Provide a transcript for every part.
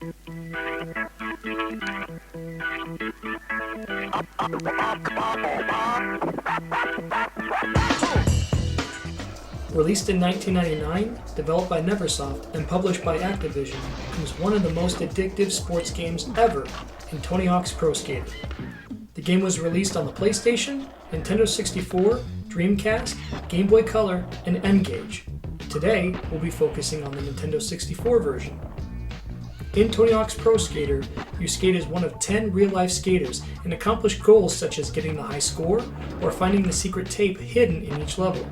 Released in 1999, developed by Neversoft, and published by Activision, comes one of the most addictive sports games ever in Tony Hawk's Pro Skater. The game was released on the PlayStation, Nintendo 64, Dreamcast, Game Boy Color, and N-Gage. Today, we'll be focusing on the Nintendo 64 version. In Tony Hawk's Pro Skater, you skate as one of 10 real-life skaters and accomplish goals such as getting the high score or finding the secret tape hidden in each level.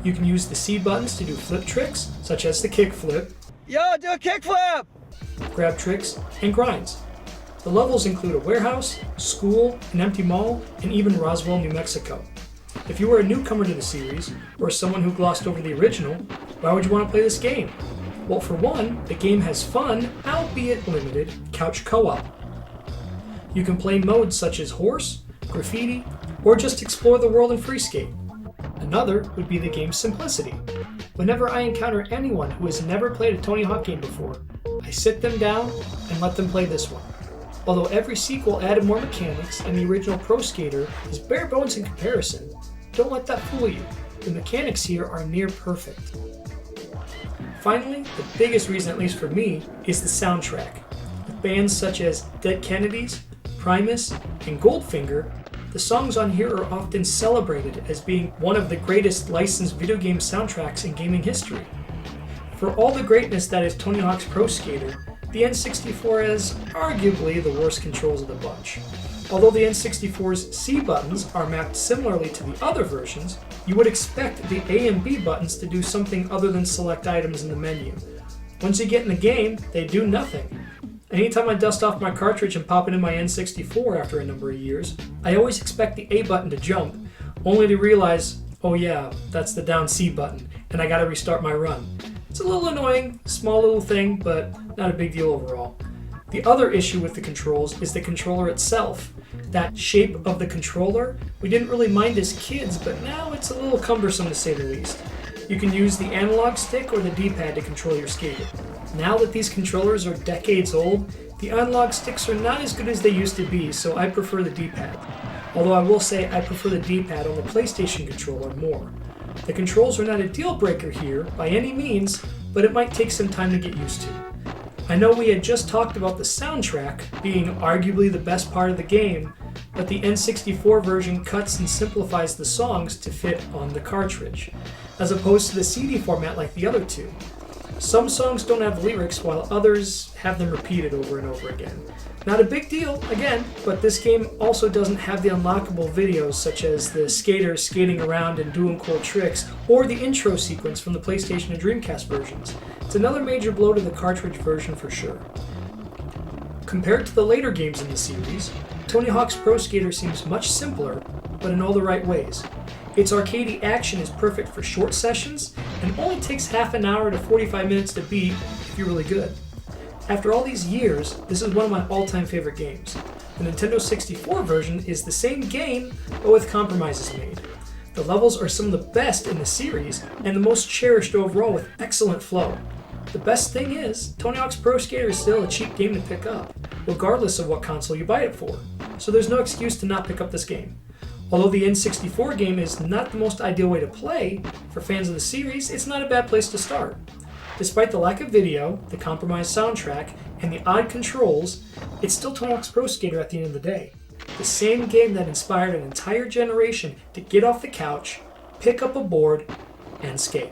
You can use the C buttons to do flip tricks, such as the Kickflip, Yo, do a kickflip! grab tricks, and grinds. The levels include a warehouse, school, an empty mall, and even Roswell, New Mexico. If you are a newcomer to the series, or someone who glossed over the original, why would you want to play this game? Well, for one, the game has fun, albeit limited, couch co-op. You can play modes such as horse, graffiti, or just explore the world in free skate. Another would be the game's simplicity. Whenever I encounter anyone who has never played a Tony Hawk game before, I sit them down and let them play this one. Although every sequel added more mechanics and the original Pro Skater is bare bones in comparison, don't let that fool you. The mechanics here are near perfect. Finally, the biggest reason, at least for me, is the soundtrack. With bands such as Dead Kennedys, Primus, and Goldfinger, the songs on here are often celebrated as being one of the greatest licensed video game soundtracks in gaming history. For all the greatness that is Tony Hawk's Pro Skater, the N64 has arguably the worst controls of the bunch. Although the N64's C buttons are mapped similarly to the other versions, you would expect the A and B buttons to do something other than select items in the menu. Once you get in the game, they do nothing. Anytime I dust off my cartridge and pop it in my N64 after a number of years, I always expect the A button to jump, only to realize, oh yeah, that's the down C button, and I gotta restart my run. It's a little annoying, small little thing, but not a big deal overall. The other issue with the controls is the controller itself. That shape of the controller, we didn't really mind as kids, but now it's a little cumbersome to say the least. You can use the analog stick or the D-pad to control your skating. Now that these controllers are decades old, the analog sticks are not as good as they used to be, so I prefer the D-pad. Although I will say I prefer the D-pad on the PlayStation controller more. The controls are not a deal breaker here by any means, but it might take some time to get used to. I know we had just talked about the soundtrack being arguably the best part of the game, but the N64 version cuts and simplifies the songs to fit on the cartridge, as opposed to the CD format like the other two. Some songs don't have lyrics while others have them repeated over and over again. Not a big deal, again, but this game also doesn't have the unlockable videos such as the skaters skating around and doing cool tricks, or the intro sequence from the PlayStation and Dreamcast versions. It's another major blow to the cartridge version for sure. Compared to the later games in the series, Tony Hawk's Pro Skater seems much simpler, but in all the right ways. Its arcadey action is perfect for short sessions, and only takes half an hour to 45 minutes to beat if you're really good. After all these years, this is one of my all-time favorite games. The Nintendo 64 version is the same game, but with compromises made. The levels are some of the best in the series, and the most cherished overall with excellent flow. The best thing is, Tony Hawk's Pro Skater is still a cheap game to pick up, regardless of what console you buy it for, so there's no excuse to not pick up this game. Although the N64 game is not the most ideal way to play, for fans of the series, it's not a bad place to start. Despite the lack of video, the compromised soundtrack, and the odd controls, it's still Tony Hawk's Pro Skater at the end of the day. The same game that inspired an entire generation to get off the couch, pick up a board, and skate.